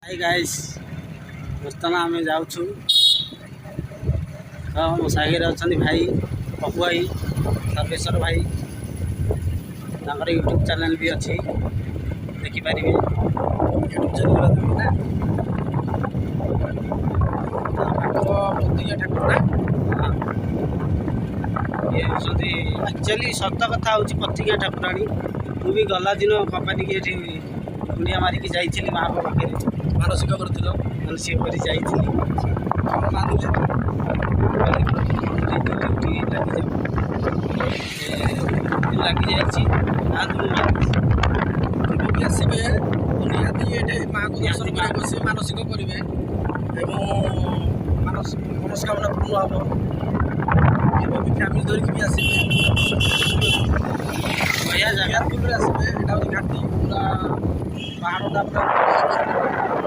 Hi guys बर्तमान आम जाऊँ तो मो सागे अच्छा भाई पपु भाई सर्वेश्वर भाई यूट्यूब चैनल भी अच्छी देखिपारे यूट्यूब चैनल प्रतिज्ञा ठाकुर ये एक्चुअली सत कथा हूँ प्रतिज्ञा ठाकुराणी मुझे गला दिन कंपानी की गुड़िया मारिकी जाइली माँ पाखे मानसिक कर मानसिक कर लगी आसवे निहाती ये माँ को दर्शन कराक से मानसिक करेंगे मनस्कामना पूर्ण हम फैमिली धरिकी भी आसवे बढ़िया जगह आसवे यहाँ घाटी पूरा पहाड़ा पूरा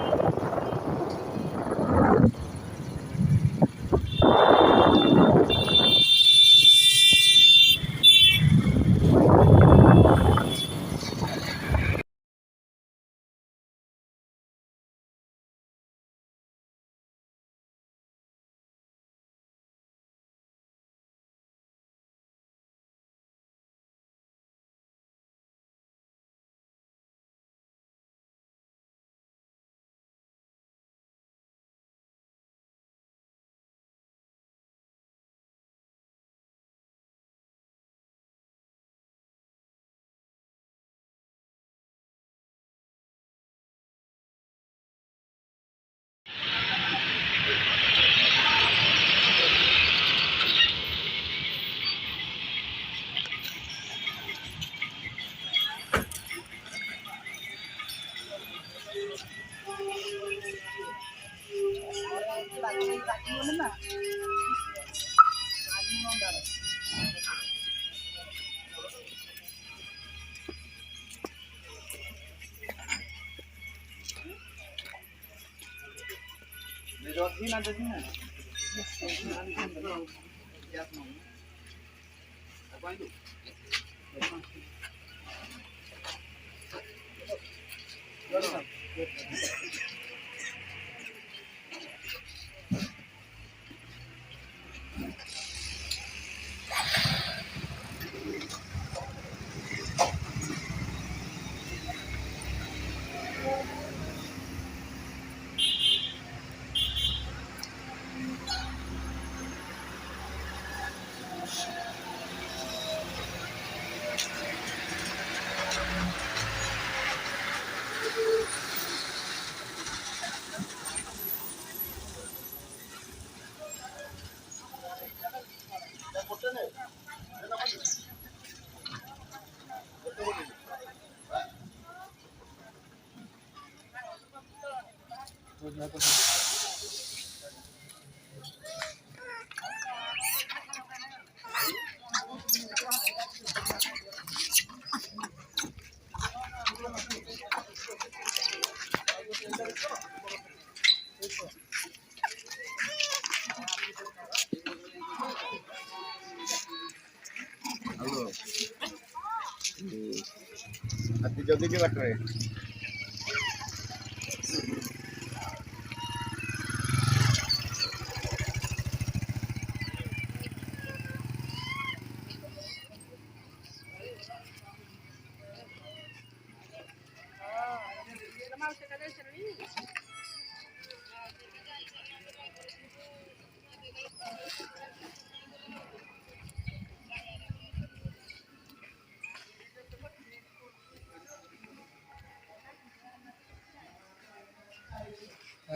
हाथी जगह के बाटे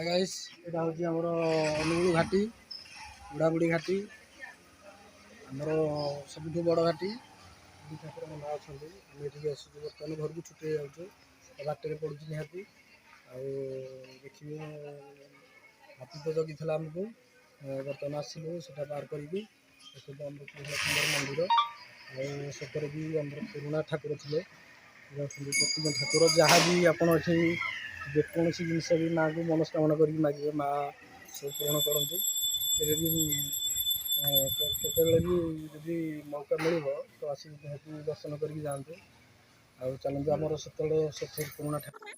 गाइस यहाँ हूँ आमर अनुगुल घाटी बुढ़ाबुढ़ी घाटी आमर सब बड़ घाटी ठाकुर ना अच्छा आम ये आसू बर्तमान घर को छुट्टी जाऊँ बाटर पड़ू निहाती देखिए हाथी तो जगी आमको बर्तमान आसलु से पार करी सुंदर मंदिर आखर भी आम पुराणा ठाकुर थे प्रतिज्ञा ठाकुर जहाँ भी आपड़ ये जेकोसी जिनस भी माँ को मनस्कामना कर मागे माँ सब पूरण करती केतबे भी जदि मौका मिल तो आस दर्शन करके जाते चलते आमर से पुराणा ठाकुर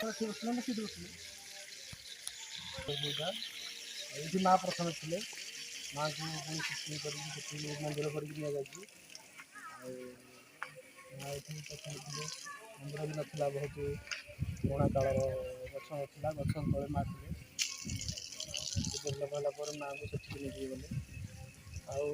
ଏଠି ବସିଲେ ନା ସେଠି ବସିଲେ ଏଇଠି ମା ପ୍ରଥମେ ଥିଲେ। ମାଆଙ୍କୁ ପୁଣି ସୃଷ୍ଟି କରିକି ସେଠି ମନ୍ଦିର କରିକି ନିଆଯାଇଛି। ଆଉ ମା ଏଠି ପ୍ରଥମେ ଥିଲେ, ମନ୍ଦିର ବି ନଥିଲା, ବହୁତ ପୁରୁଣା କାଳର ଗଛ ନଥିଲା, ଗଛ ତଳେ ମା ଥିଲେ। ଡେଭଲପ୍ ହେଲା ପରେ ମାଆଙ୍କୁ ସେଠିକି ନେଇକି ଗଲେ। ଆଉ